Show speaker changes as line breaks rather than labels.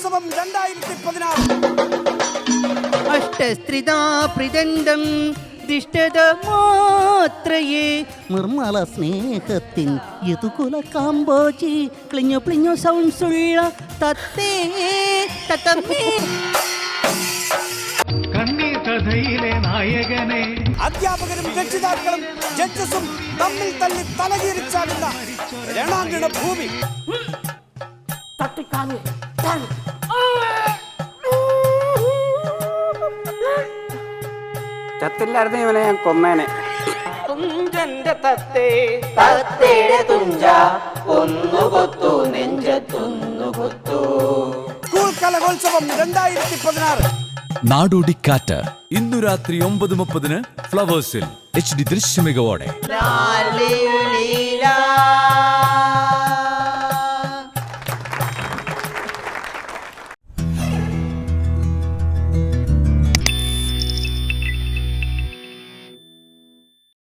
കലോത്സവം 2016
അഷ്ടസ്ത്രിതാ പ്രദണ്ഡം ദിഷ്ടതമാത്രയേ നിർമ്മല സ്നേഹത്തിൻ യതുകുല കാമ്പോജി ക്ലിഞ്ഞു പ്ലിഞ്ഞു സൗണ്ട്സുള്ള തത്തേ തത്തമ്മേ.
കണ്ണീർ കഥയിലെ നായകനെ
അധ്യാപകരും രക്ഷിതാക്കളും ജഡ്ജസും തമ്മിൽ തല്ലി തലകീരിച്ചാടുന്ന രണാങ്കണ ഭൂമി.
ചത്തില്ലായിരുന്നു ഇവനെ ഞാൻ കൊന്നേനെ.
തുഞ്ചന്റെ തത്തേ തത്തേടെ തുഞ്ച ഒന്നു കൊത്തു നെഞ്ചത്തൊന്നു കൊത്തു.
സ്കൂൾ കലോത്സവം 2016
നാടോടിക്കാറ്റ് ഇന്നു രാത്രി 9:30 ഫ്ലവേഴ്സിൽ HD ദൃശ്യമികവോടെ.
ലാലി ലീലാ